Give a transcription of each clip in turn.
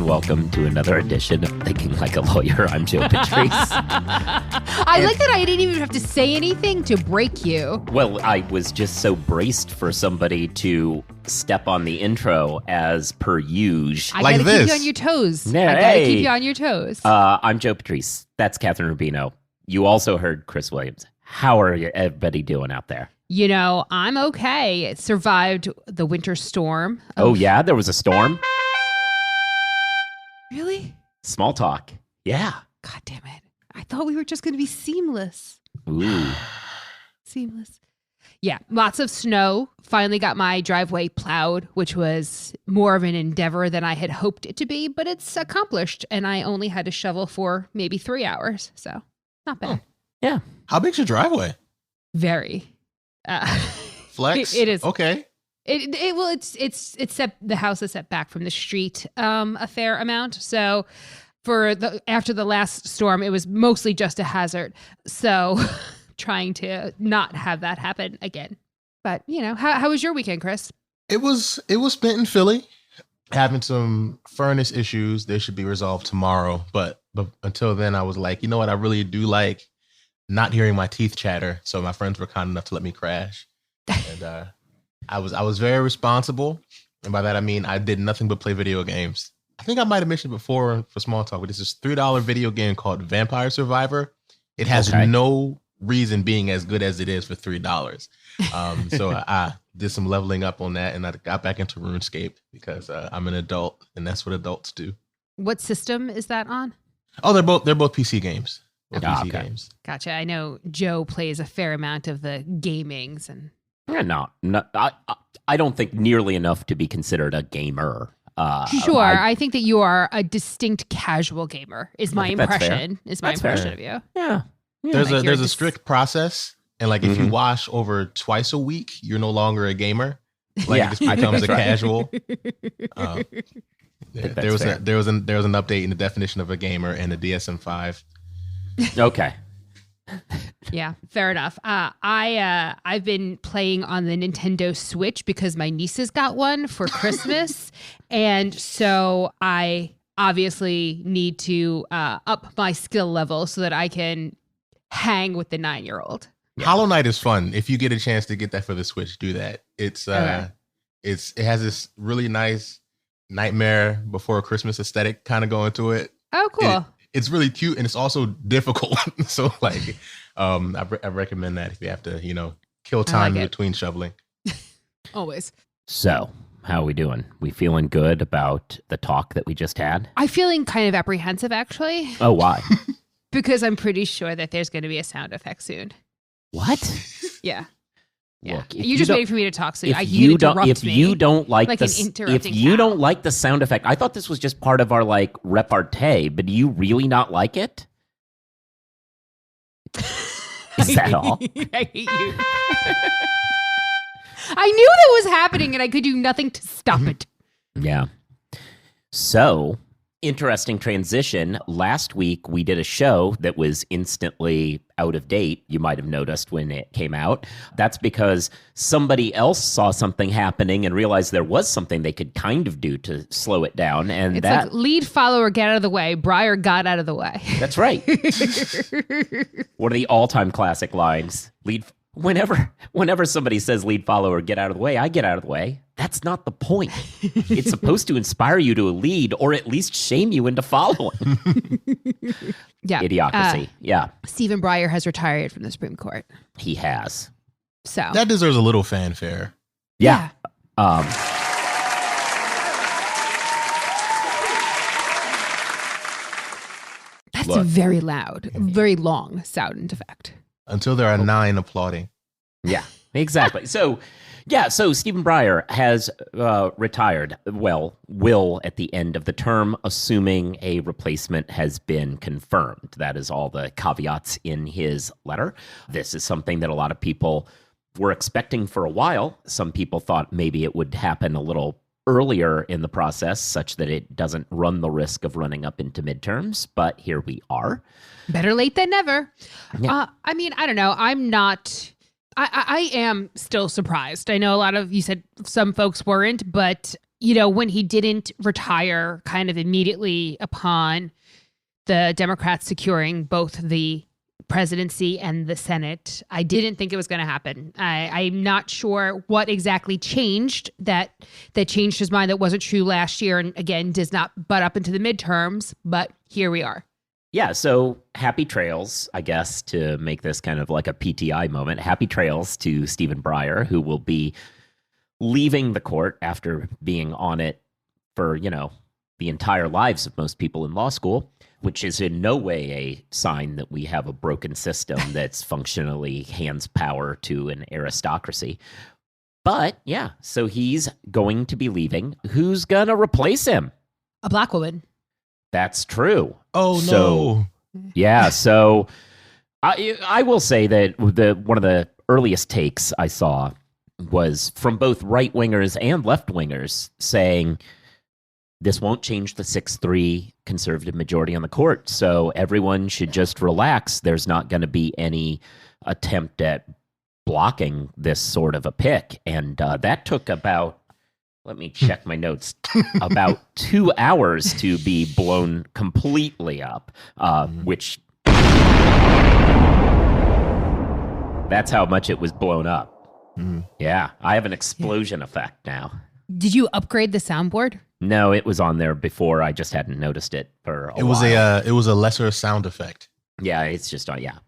and welcome to another edition of Thinking Like a Lawyer. I'm Joe Patrice. I like that I didn't even have to say anything to break you. Well, I was just so braced for somebody to step on the intro as per usual. I Like gotta this. keep you on your toes. Yeah, I gotta hey. keep you on your toes. I'm Joe Patrice. That's Kathryn Rubino. You also heard Chris Williams. How are everybody doing out there? You know, I'm okay. It survived the winter storm. Oh, yeah? There was a storm? Really? Small talk. Yeah. God damn it. I thought we were just going to be seamless. Ooh. Seamless. Yeah, lots of snow. Finally got my driveway plowed, which was more of an endeavor than I had hoped it to be, but it's accomplished. And I only had to shovel for maybe 3 hours. So not bad. Yeah. How big's your driveway? Very. Flex? It is. Okay. It's set, the house is set back from the street a fair amount. So after the last storm, it was mostly just a hazard. So trying to not have that happen again. But you know, how was your weekend, Chris? It was spent in Philly, having some furnace issues. They should be resolved tomorrow. But until then, I was like, you know what? I really do like not hearing my teeth chatter. So my friends were kind enough to let me crash. And I was very responsible. And by that, I mean, I did nothing but play video games. I think I might have mentioned before for small talk, but it's this $3 video game called Vampire Survivor. It has no reason being as good as it is for $3. So I did some leveling up on that, and I got back into RuneScape because I'm an adult, and that's what adults do. What system is that on? Oh, they're both PC games. PC okay. games. Gotcha. I know Joe plays a fair amount of the gamings and No, I don't think nearly enough to be considered a gamer. sure. I think that you are a distinct casual gamer. Is my That's fair. impression? Is my That's fair. impression of you? Yeah. There's like a strict process, and like if you wash over twice a week, you're no longer a gamer. Like Yeah, it just I think becomes a that's right. casual. that's There was fair. there was an update in the definition of a gamer in the DSM-5. Okay. Yeah, fair enough. I've been playing on the Nintendo Switch because my nieces got one for Christmas, and so I obviously need to up my skill level so that I can hang with the 9-year-old. Yeah. Hollow Knight is fun. If you get a chance to get that for the Switch, do that. It has this really nice Nightmare Before Christmas aesthetic kind of going to it. Oh, cool. It's really cute, and it's also difficult. So like, I recommend that if you have to, kill time in between shoveling. Always. So, how are we doing? We feeling good about the talk that we just had? I'm feeling kind of apprehensive, actually, Oh, why? because I'm pretty sure that there's going to be a sound effect soon. What? Yeah. Yeah. Look, if You're just don't- waiting for me to talk, so if you interrupt if me. you don't like like the an if interrupting you cow. don't like the sound effect, I thought this was just part of our like repartee, but do you really not like it? Is that all? I hate you. I knew that was happening, and I could do nothing to stop it. Yeah. So, interesting transition. Last week, we did a show that was instantly out of date. You might have noticed when it came out. That's because somebody else saw something happening and realized there was something they could kind of do to slow it down. And It's like lead follower, get out of the way. Breyer got out of the way. that's right. One of the all-time classic lines. Whenever somebody says lead follower, get out of the way, I get out of the way. That's not the point. It's supposed to inspire you to lead or at least shame you into following. Yeah. Idiocracy. Yeah, Stephen Breyer has retired from the Supreme Court. he has. So That deserves a little fanfare. Yeah. That's Look. very loud, very long sound effect. Until there are 9 applauding. Yeah, exactly. So Stephen Breyer has retired. Well, will at the end of the term, assuming a replacement has been confirmed. That is all the caveats in his letter. This is something that a lot of people were expecting for a while. Some people thought maybe it would happen a little earlier in the process, such that it doesn't run the risk of running up into midterms. But here we are. Better late than never. Yeah. I mean, I don't know. I am still surprised. I know a lot of you said some folks weren't, but when he didn't retire kind of immediately upon the Democrats securing both the presidency and the Senate, I didn't think it was going to happen. I'm not sure what exactly changed that changed his mind. That wasn't true last year, and again, does not butt up into the midterms, but here we are. Yeah, so happy trails, I guess, to make this kind of like a PTI moment. Happy trails to Stephen Breyer, who will be leaving the court after being on it for, the entire lives of most people in law school, which is in no way a sign that we have a broken system that's functionally hands power to an aristocracy. But yeah, so he's going to be leaving. Who's going to replace him? A Black woman. That's true. Oh, so, no. Yeah, so I will say that one of the earliest takes I saw was from both right-wingers and left-wingers saying this won't change the 6-3 conservative majority on the court, so everyone should just relax. There's not going to be any attempt at blocking this sort of a pick. And that took about, let me check my notes, about 2 hours to be blown completely up, which that's how much it was blown up. Yeah, I have an explosion effect now. Did you upgrade the soundboard? No, it was on there before. I just hadn't noticed it for a while. It was a lesser sound effect. Yeah, it's just on. Yeah.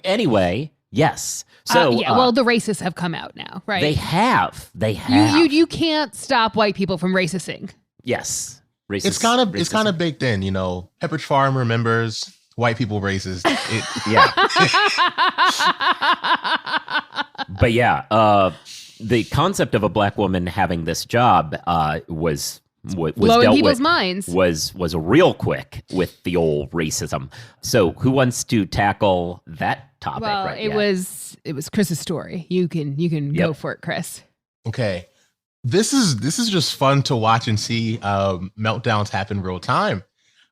Anyway, yes. So well, the racists have come out now, right? They have. You can't stop white people from racisting. Yes, racist. It's kind of baked in. Pepperidge Farm remembers white people racist. Yeah. But yeah, the concept of a Black woman having this job was blowing people's minds. Was real quick with the old racism. So who wants to tackle that topic? Well, right it was Chris's story. You can go for it, Chris. Okay, this is just fun to watch and see meltdowns happen real time.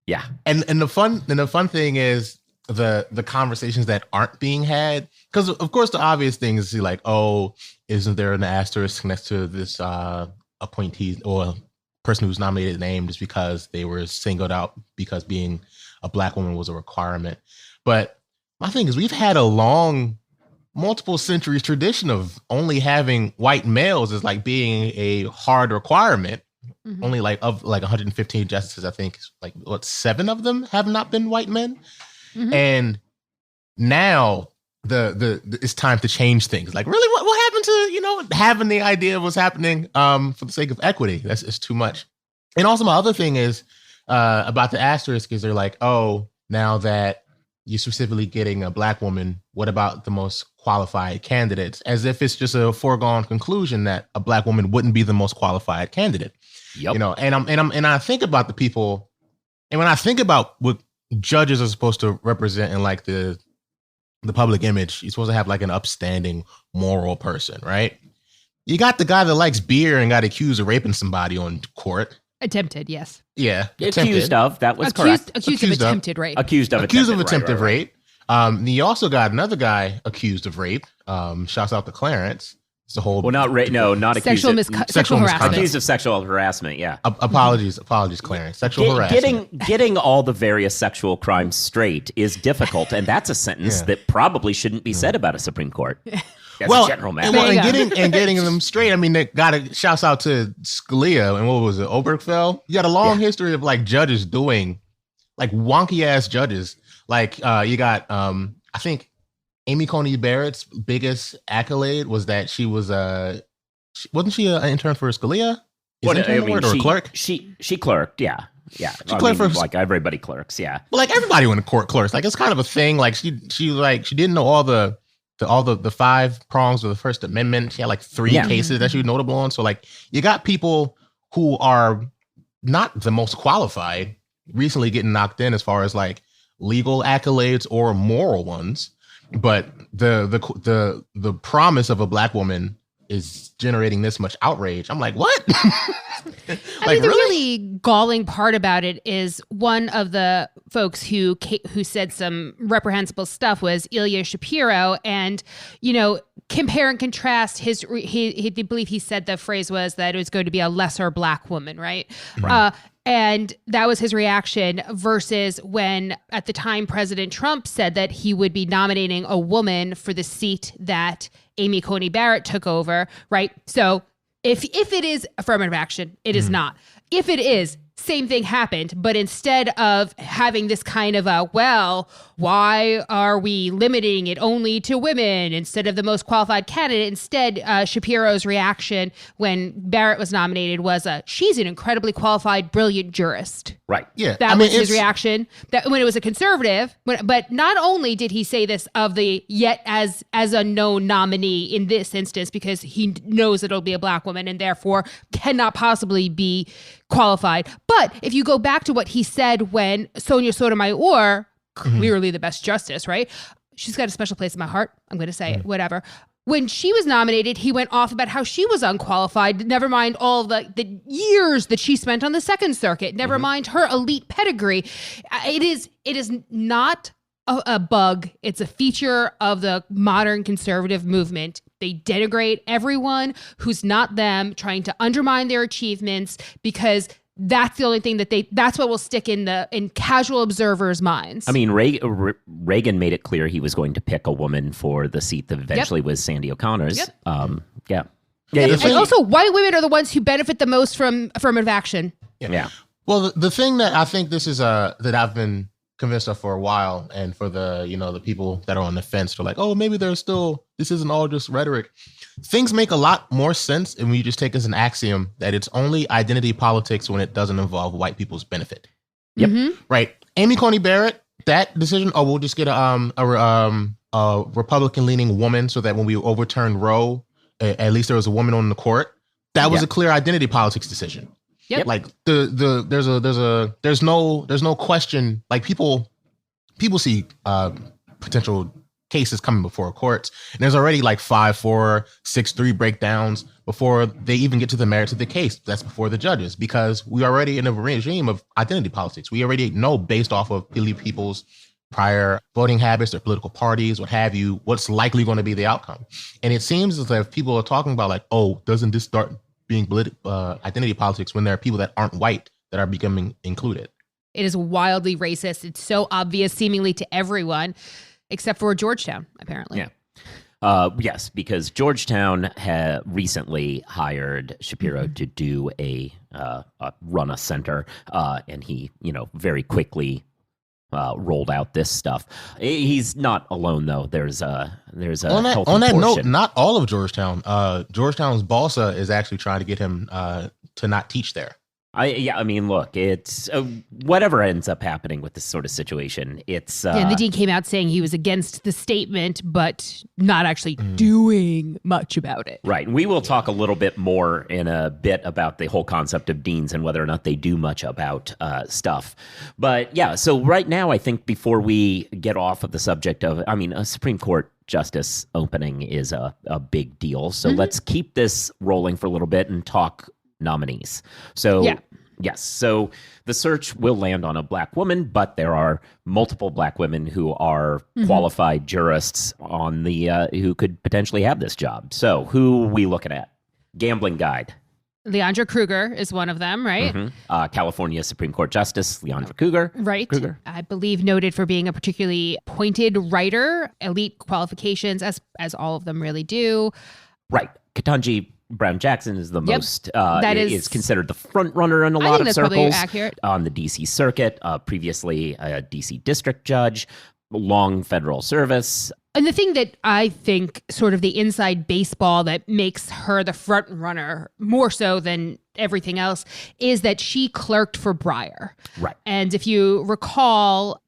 Yeah, and the fun thing is the conversations that aren't being had, because of course the obvious thing is like, oh, isn't there an asterisk next to this appointee or person who's nominated name just because they were singled out because being a Black woman was a requirement. But my thing is, we've had a long, multiple centuries tradition of only having white males as like being a hard requirement. Mm-hmm. Only of 115 justices, I think, 7 of them have not been white men. Mm-hmm. And now the it's time to change things. Like, really, what happened to having the idea of what's happening for the sake of equity? It's too much. And also, my other thing is about the asterisk is they're like, oh, now that you're specifically getting a Black woman, what about the most qualified candidates? As if it's just a foregone conclusion that a Black woman wouldn't be the most qualified candidate. Yep. And I think about the people, and when I think about what judges are supposed to represent in like the public image, you're supposed to have like an upstanding moral person, right? You got the guy that likes beer and got accused of raping somebody on court. Attempted, yes. Yeah. Accused of, that was correct. Accused of attempted rape. Accused of attempted rape. You also got another guy accused of rape. Shouts out to Clarence. It's the whole. Well, not rape. No, not accused. Sexual harassment. Accused of sexual harassment. Yeah. Apologies, Clarence. Sexual harassment. Getting all the various sexual crimes straight is difficult, and that's a sentence that probably shouldn't be said about a Supreme Court. As a general matter. And getting them straight. I mean, they got a shouts out to Scalia and what was it, Obergefell? You got a long history of like judges doing like wonky ass judges. Like you got I think Amy Coney Barrett's biggest accolade was that she was wasn't she an intern for Scalia? Or a clerk? She clerked, yeah. Yeah. She clerked for like everybody clerks, yeah. Well, like everybody in the court clerks. Like it's kind of a thing. Like she didn't know all the 5 prongs of the First Amendment. She had like 3 cases that she was notable on. So like you got people who are not the most qualified recently getting knocked in as far as like legal accolades or moral ones. But the promise of a Black woman is generating this much outrage. I'm like, what? I mean, the really galling part about it is one of the folks who said some reprehensible stuff was Ilya Shapiro, and compare and contrast he believe he said the phrase was that it was going to be a lesser black woman, right? And that was his reaction versus when at the time President Trump said that he would be nominating a woman for the seat that Amy Coney Barrett took over, right? So if it is affirmative action, it is not. If it is, same thing happened, but instead of having this kind of why are we limiting it only to women instead of the most qualified candidate? Instead, Shapiro's reaction when Barrett was nominated was, she's an incredibly qualified, brilliant jurist. Right. Yeah. That was his reaction. That when it was a conservative, but not only did he say this of the yet as unknown nominee in this instance, because he knows it'll be a black woman and therefore cannot possibly be qualified. But if you go back to what he said when Sonia Sotomayor, clearly the best justice, right? She's got a special place in my heart. I'm going to say it, whatever. When she was nominated, he went off about how she was unqualified. Never mind all the years that she spent on the Second Circuit. Never mind her elite pedigree. It is not a bug. It's a feature of the modern conservative movement. They denigrate everyone who's not them, trying to undermine their achievements because that's the only thing that's what will stick in casual observers' minds. I mean, Reagan made it clear he was going to pick a woman for the seat that eventually was Sandy O'Connor's. Yep. Yeah. And also, white women are the ones who benefit the most from affirmative action. Yeah. Well, the thing that I think this is that I've been convinced of for a while, and for the the people that are on the fence, they're like, oh, maybe this isn't all just rhetoric. Things make a lot more sense, and we just take as an axiom that it's only identity politics when it doesn't involve white people's benefit. Yep. Right. Amy Coney Barrett, that decision. Oh, we'll just get a Republican-leaning woman so that when we overturned Roe, at least there was a woman on the court. That was a clear identity politics decision. Yep. Like there's no question. Like people see potential cases coming before courts, and there's already like 5-4, 6-3 breakdowns before they even get to the merits of the case. That's before the judges, because we already in a regime of identity politics. We already know, based off of people's prior voting habits, their political parties, what have you, what's likely going to be the outcome. And it seems as if people are talking about like, oh, doesn't this start being identity politics when there are people that aren't white that are becoming included? It is wildly racist. It's so obvious seemingly to everyone, except for Georgetown, apparently. Yeah. Yes, because Georgetown had recently hired Shapiro to do run a center, and he, very quickly rolled out this stuff. He's not alone, though. There's a on that note, not all of Georgetown. Georgetown's Balsa is actually trying to get him to not teach there. I mean, look, it's whatever ends up happening with this sort of situation. It's the dean came out saying he was against the statement, but not actually doing much about it. Right. And we will talk a little bit more in a bit about the whole concept of deans and whether or not they do much about stuff. But yeah, so right now, I think before we get off of the subject of, a Supreme Court justice opening is a big deal. So let's keep this rolling for a little bit and talk nominees. So yes, so the search will land on a black woman, but there are multiple black women who are qualified jurists on the who could potentially have this job. So who are we looking at? Gambling Guide. Leandra Kruger is one of them, right? California Supreme Court Justice Leandra Kruger. Right. Kruger. I believe noted for being a particularly pointed writer, elite qualifications, as all of them really do. Right. Ketanji Brown Jackson is the most, is considered the front runner in a lot of circles on the DC circuit, previously a DC district judge, long federal service. And the thing that I think sort of the inside baseball that makes her the front runner more so than everything else is that she clerked for Breyer. Right. And if you recall,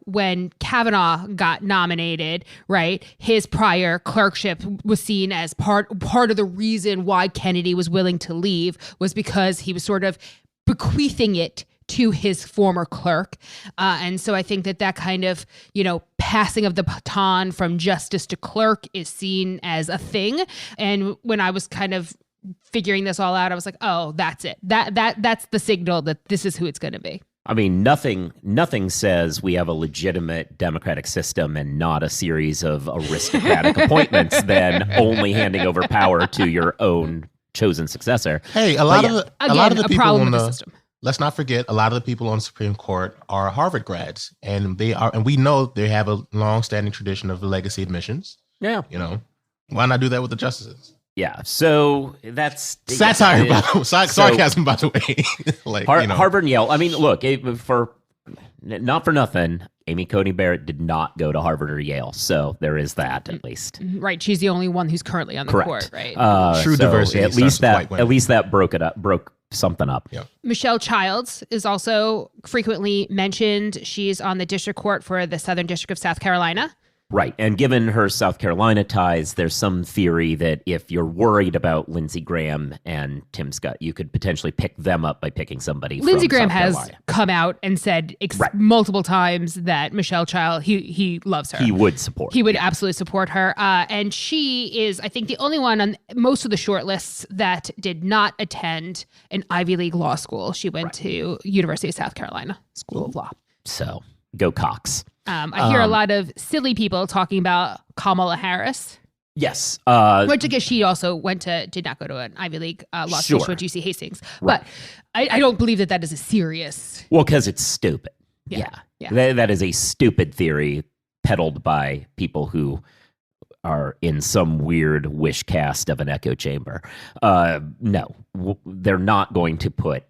when Kavanaugh got nominated, right, his prior clerkship was seen as part of the reason why Kennedy was willing to leave was because he was sort of bequeathing it to his former clerk. And so I think that kind of, passing of the baton from justice to clerk is seen as a thing. And when I was kind of figuring this all out, I was like, oh, that's it. That's the signal that this is who it's going to be. I mean, nothing says we have a legitimate democratic system and not a series of aristocratic appointments than only handing over power to your own chosen successor. Hey, a lot of the people on the system. Let's not forget, a lot of the people on the Supreme Court are Harvard grads, and we know they have a long-standing tradition of legacy admissions. Yeah, why not do that with the justices? Yeah, so that's satire, sarcasm, by the way. Harvard and Yale. I mean, look, not for nothing, Amy Coney Barrett did not go to Harvard or Yale, so there is that at least. Right, she's the only one who's currently on the court, right? True diversity. At least that broke something up. Yeah. Michelle Childs is also frequently mentioned. She's on the district court for the Southern District of South Carolina. Right. And given her South Carolina ties, there's some theory that if you're worried about Lindsey Graham and Tim Scott, you could potentially pick them up by picking somebody Lindsey from Graham South has Carolina. come out and said multiple times that Michelle Childs, he loves her. He would support. He would absolutely support her. And she is, I think, the only one on most of the shortlists that did not attend an Ivy League law school. She went to University of South Carolina School of Law. So go Cox. I hear a lot of silly people talking about Kamala Harris. Yes. Which I guess she also did not go to an Ivy League law school. She went to UC Hastings. Right. But I don't believe that is a serious. Well, because it's stupid. Yeah. That is a stupid theory peddled by people who are in some weird wish cast of an echo chamber. No, they're not going to put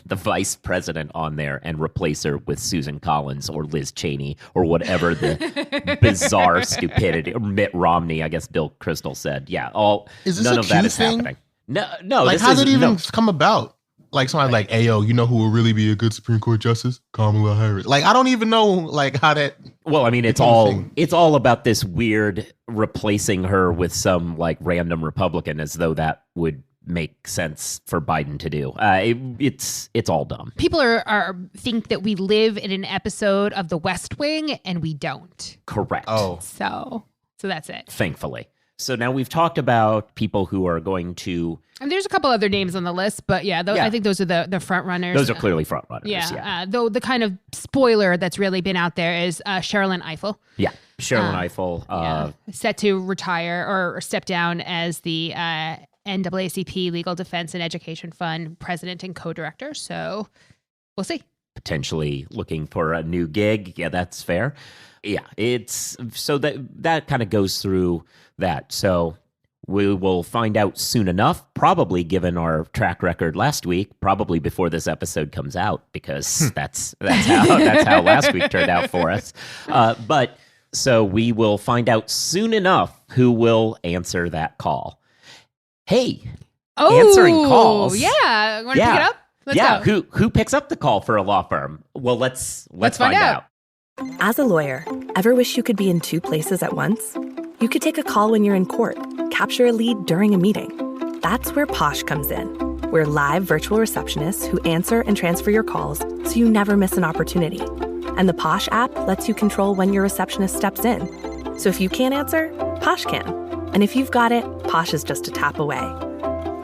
the vice president on there and replace her with Susan Collins or Liz Cheney or whatever the bizarre stupidity, or Mitt Romney, I guess Bill Kristol said. Yeah, none of that is happening. No. Like, how did it even come about? Like, somebody like, hey, yo, you know who will really be a good Supreme Court justice? Kamala Harris. Like, I don't even know, like, how that. Well, I mean, it's all about this weird replacing her with some like random Republican, as though that would make sense for Biden to do. It's all dumb. People are think that we live in an episode of The West Wing, and we don't. Correct. Oh, so that's it. Thankfully. So now we've talked about people who are going to. And there's a couple other names on the list, but I think those are the front runners. Those are clearly front runners. Yeah. Though the kind of spoiler that's really been out there is Sherilyn Ifill. Yeah, Sherilyn Ifill. Set to retire or step down as the NAACP Legal Defense and Education Fund president and co-director. So we'll see. Potentially looking for a new gig. Yeah, that's fair. Yeah, it's so that kind of goes through that. So we will find out soon enough, probably given our track record last week, probably before this episode comes out, because that's how last week turned out for us. But so we will find out soon enough who will answer that call. Hey, answering calls. Yeah. Want to pick it up? Let's go. Who picks up the call for a law firm? Well, let's find out. As a lawyer, ever wish you could be in two places at once? You could take a call when you're in court, capture a lead during a meeting. That's where Posh comes in. We're live virtual receptionists who answer and transfer your calls so you never miss an opportunity. And the Posh app lets you control when your receptionist steps in. So if you can't answer, Posh can. And if you've got it, Posh is just a tap away.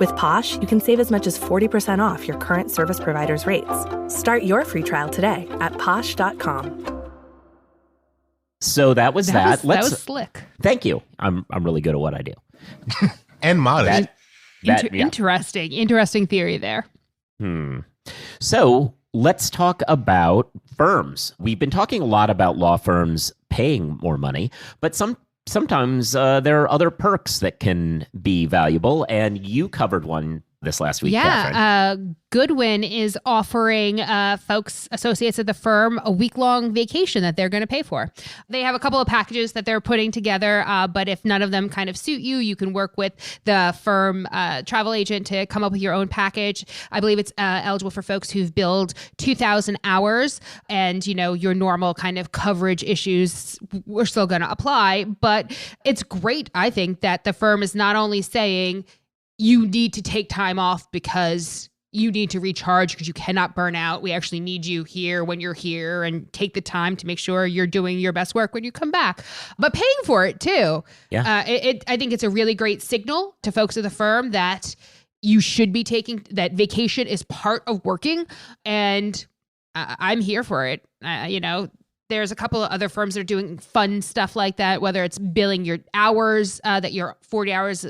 With Posh, you can save as much as 40% off your current service provider's rates. Start your free trial today at posh.com. So that was that. That was slick. Thank you. I'm really good at what I do. And modest. Interesting theory there. So let's talk about firms. We've been talking a lot about law firms paying more money, but sometimes there are other perks that can be valuable, and you covered one this last week, Kathryn. Goodwin is offering associates at the firm, a week-long vacation that they're going to pay for. They have a couple of packages that they're putting together, but if none of them kind of suit you, you can work with the firm travel agent to come up with your own package. I believe it's eligible for folks who've billed 2,000 hours, and your normal kind of coverage issues we're still going to apply. But it's great, I think, that the firm is not only saying you need to take time off because you need to recharge because you cannot burn out. We actually need you here when you're here, and take the time to make sure you're doing your best work when you come back. But paying for it too. Yeah. I think it's a really great signal to folks at the firm that you should be taking, that vacation is part of working. And I'm here for it. There's a couple of other firms that are doing fun stuff like that, whether it's billing your hours, that you're 40 hours,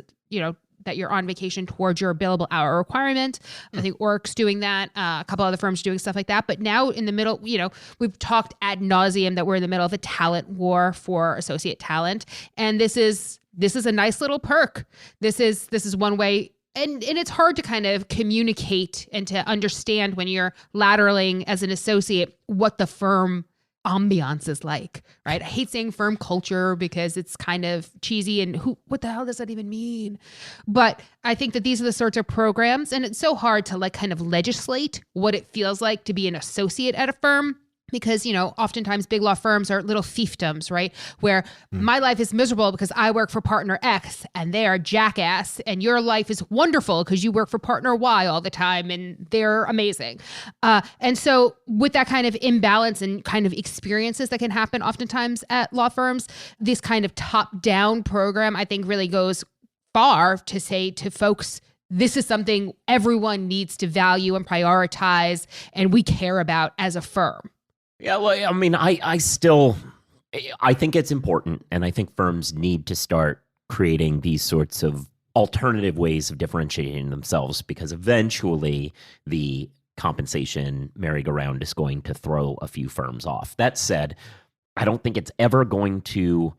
that you're on vacation towards your billable hour requirement. I think Oric's doing that. A couple other firms doing stuff like that. But now in the middle, we've talked ad nauseum that we're in the middle of a talent war for associate talent. And this is a nice little perk. This is one way. And it's hard to kind of communicate and to understand when you're lateraling as an associate what the firm ambiance is like, right? I hate saying firm culture because it's kind of cheesy and what the hell does that even mean? But I think that these are the sorts of programs, and it's so hard to kind of legislate what it feels like to be an associate at a firm. Because, oftentimes big law firms are little fiefdoms, right? Where my life is miserable because I work for partner X and they are jackass, and your life is wonderful because you work for partner Y all the time and they're amazing. And so with that kind of imbalance and kind of experiences that can happen oftentimes at law firms, this kind of top-down program, I think, really goes far to say to folks, this is something everyone needs to value and prioritize and we care about as a firm. Yeah, well, I mean, I think it's important, and I think firms need to start creating these sorts of alternative ways of differentiating themselves, because eventually the compensation merry-go-round is going to throw a few firms off. That said, I don't think it's ever going to,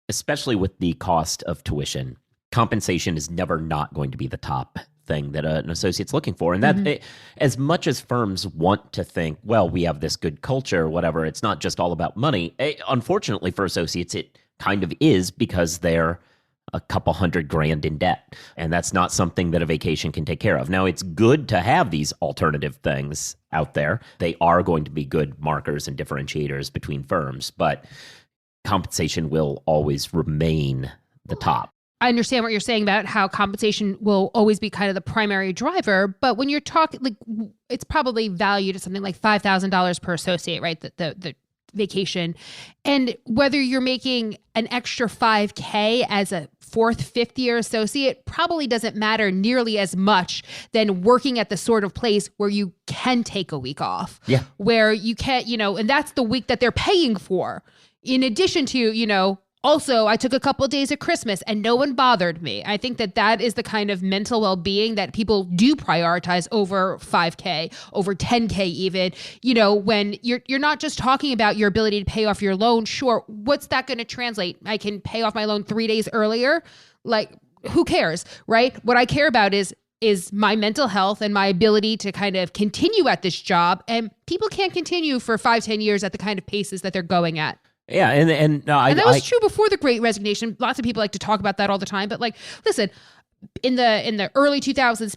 especially with the cost of tuition, compensation is never not going to be the top thing that an associate's looking for. And that as much as firms want to think, well, we have this good culture, whatever, it's not just all about money. Unfortunately for associates, it kind of is, because they're a couple $100,000 in debt. And that's not something that a vacation can take care of. Now, it's good to have these alternative things out there. They are going to be good markers and differentiators between firms, but compensation will always remain the top. I understand what you're saying about how compensation will always be kind of the primary driver, but when you're talking, it's probably valued at something like $5,000 per associate, right? The vacation. And whether you're making an extra $5,000 as a fourth, fifth year associate probably doesn't matter nearly as much than working at the sort of place where you can take a week off. Yeah. Where you can't, and that's the week that they're paying for. In addition to, also, I took a couple of days of Christmas and no one bothered me. I think that is the kind of mental well-being that people do prioritize over $5,000, over $10,000 even. When you're not just talking about your ability to pay off your loan. Sure, what's that going to translate? I can pay off my loan 3 days earlier. Who cares, right? What I care about is my mental health and my ability to kind of continue at this job. And people can't continue for 5-10 years at the kind of paces that they're going at. Yeah, and that was true before the Great Resignation. Lots of people like to talk about that all the time. But listen, in the early 2000s,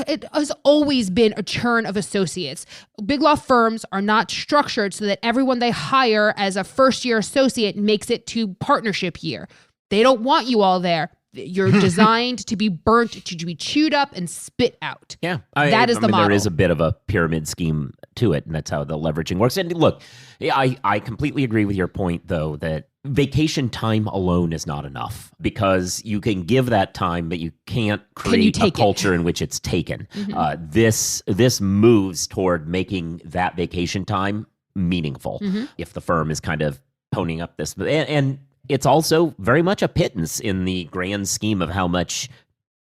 it has always been a churn of associates. Big law firms are not structured so that everyone they hire as a first year associate makes it to partnership year. They don't want you all there. You're designed to be burnt, to be chewed up and spit out. Yeah. That is the model. There is a bit of a pyramid scheme to it, and that's how the leveraging works. And look, I completely agree with your point, though, that vacation time alone is not enough, because you can give that time, but you can't create a culture in which it's taken. Mm-hmm. This moves toward making that vacation time meaningful. Mm-hmm. If the firm is kind of ponying up this, and it's also very much a pittance in the grand scheme of how much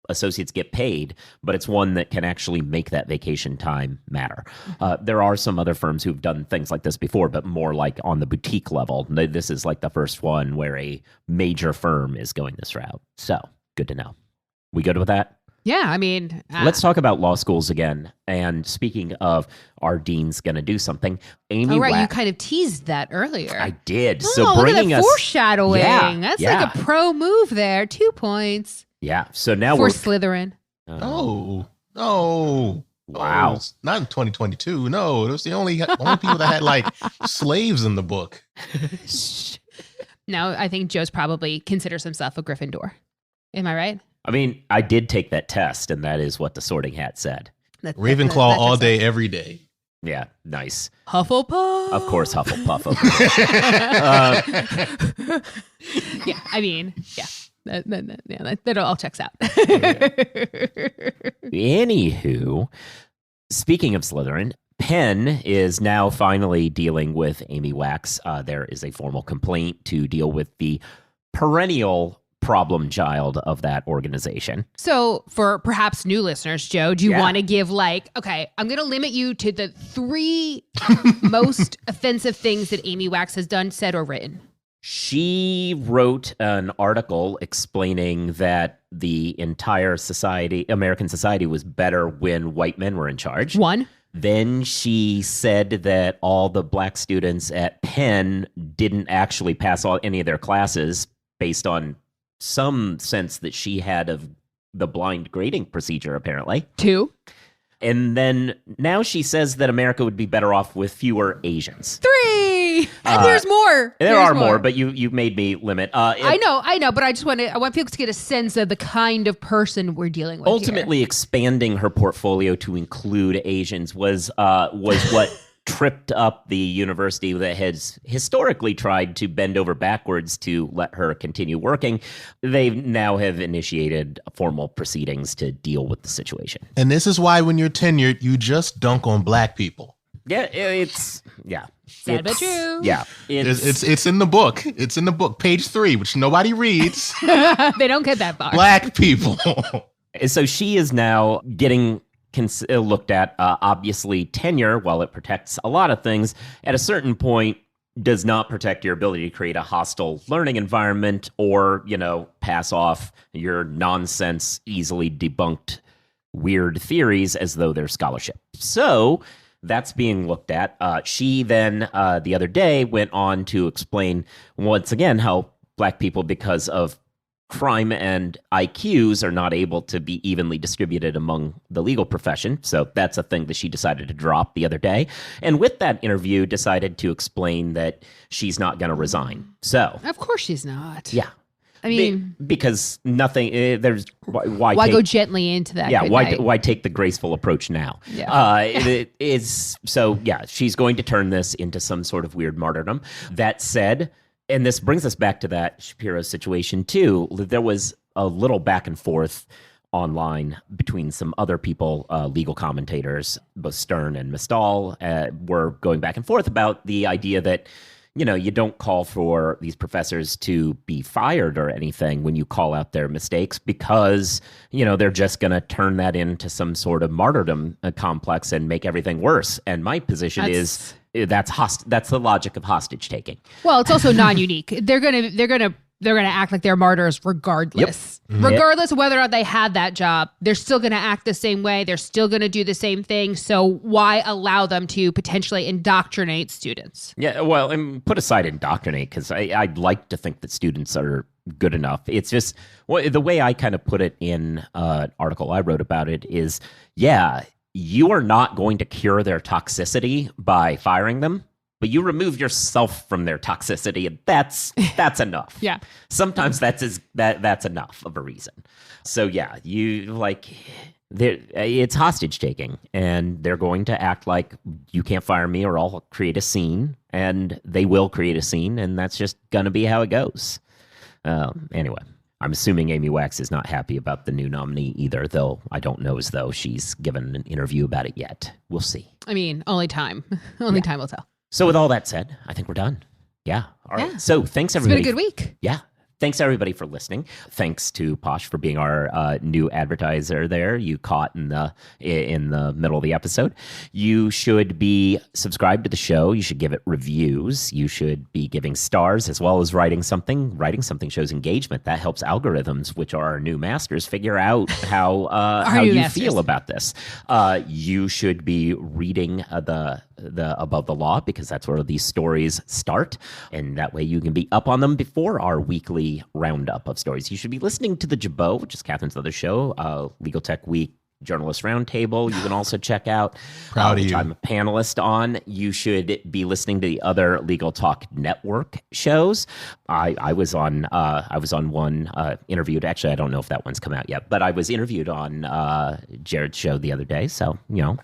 associates get paid, but it's one that can actually make that vacation time matter. There are some other firms who've done things like this before, but more like on the boutique level. This is like the first one where a major firm is going this route. So good to know. We good with that? Yeah, I mean... Let's talk about law schools again. And speaking of our dean's going to do something, Amy... Oh, right, you kind of teased that earlier. I did. Oh, so bringing look at that foreshadowing. Yeah, That's like a pro move there. 2 points. Yeah, so now for Slytherin. Oh, no. Wow. Oh, not in 2022. No, it was the only people that had slaves in the book. No, I think Joe's probably considers himself a Gryffindor. Am I right? I mean, I did take that test, and that is what the Sorting Hat said. Ravenclaw all day, every day. Yeah, nice. Hufflepuff. Of course, Hufflepuff. Yeah, I mean, yeah. That all checks out. Anywho, speaking of Slytherin, Penn is now finally dealing with Amy Wax. There is a formal complaint to deal with the perennial problem child of that organization. So for perhaps new listeners, Joe, do you Yeah. want to give okay, I'm going to limit you to the 3 most offensive things that Amy Wax has done, said, or written. She wrote an article explaining that the entire American society was better when white men were in charge. 1. Then she said that all the black students at Penn didn't actually pass any of their classes based on some sense that she had of the blind grading procedure, apparently. 2. And then now she says that America would be better off with fewer Asians. 3. And there's more. There are more, but you made me limit. I know, but I want people to get a sense of the kind of person we're dealing with. Ultimately, expanding her portfolio to include Asians was what tripped up the university that has historically tried to bend over backwards to let her continue working. They now have initiated formal proceedings to deal with the situation. And this is why when you're tenured, you just dunk on black people. Yeah, it's Sad but true. Yeah, It's in the book. It's in the book, page 3, which nobody reads. They don't get that far. Black people. So she is now getting looked at. Obviously, tenure, while it protects a lot of things, at a certain point does not protect your ability to create a hostile learning environment or, pass off your nonsense, easily debunked weird theories as though they're scholarship. So that's being looked at. She then, the other day, went on to explain once again how black people, because of crime and IQs, are not able to be evenly distributed among the legal profession. So that's a thing that she decided to drop the other day. And with that interview, decided to explain that she's not going to resign. So, Of course she's not. yeah. I mean, because nothing, there's, why go gently into that? Yeah, good why night? why take the graceful approach now? Yeah. It is so. Yeah, she's going to turn this into some sort of weird martyrdom. That said, and this brings us back to that Shapiro situation too. There was a little back and forth online between some other people, legal commentators, both Stern and Mistal, were going back and forth about the idea that, you don't call for these professors to be fired or anything when you call out their mistakes because, they're just going to turn that into some sort of martyrdom complex and make everything worse. And my position is that's the logic of hostage taking. Well, it's also non-unique. They're gonna act like they're martyrs regardless. Yep. Regardless of whether or not they had that job, they're still gonna act the same way. They're still gonna do the same thing. So why allow them to potentially indoctrinate students? Yeah, well, and put aside indoctrinate, because I'd like to think that students are good enough. It's just the way I kind of put it in an article I wrote about it is, you are not going to cure their toxicity by firing them, but you remove yourself from their toxicity, and that's enough. Yeah. Sometimes that's enough of a reason. So it's hostage taking, and they're going to act like you can't fire me or I'll create a scene, and they will create a scene, and that's just gonna be how it goes. Anyway. I'm assuming Amy Wax is not happy about the new nominee either, though I don't know as though she's given an interview about it yet. We'll see. I mean, only time. Only time will tell. So with all that said, I think we're done. Yeah. All right. Yeah. So thanks, It's everybody. been a good week. Yeah. Thanks, everybody, for listening. Thanks to Posh for being our new advertiser there. You caught in the middle of the episode. You should be subscribed to the show. You should give it reviews. You should be giving stars as well as writing something. Writing something shows engagement. That helps algorithms, which are our new masters, figure out how you feel about this. You should be reading the Above the Law, because that's where these stories start, and that way you can be up on them before our weekly roundup of stories. You should be listening to the Jabot, which is Kathryn's other show, Legal Tech Week Journalist Roundtable, you can also check out. Proud of which you. I'm a panelist on. You should be listening to the other Legal Talk Network shows. I was on one interviewed. Actually, I don't know if that one's come out yet, but I was interviewed on Jared's show the other day. So, that's out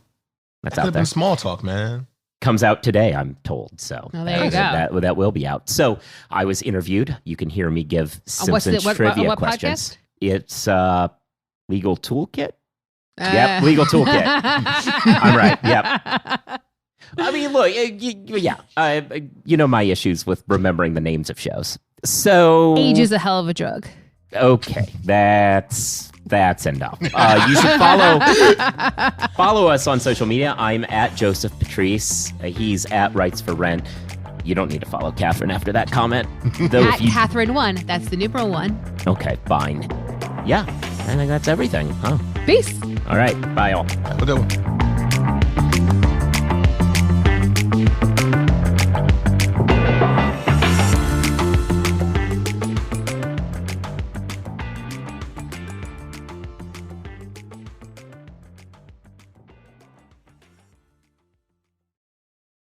Could have there. been small talk, man. Comes out today, I'm told. So there you go. That will be out. So I was interviewed. You can hear me give What's Simpsons what trivia podcast? questions. It's Legal Toolkit. Yep, Legal Toolkit. I'm right. Yep. I mean, look, my issues with remembering the names of shows. So Age is a hell of a drug. Okay, that's enough. You should follow us on social media. I'm at Joseph Patrice. He's at Rights for Rent. You don't need to follow Kathryn after that comment. Though At Kathryn 1. That's the numeral 1. Okay, fine. Yeah, I think that's everything. Huh? Peace. All right, bye all. Have a good one.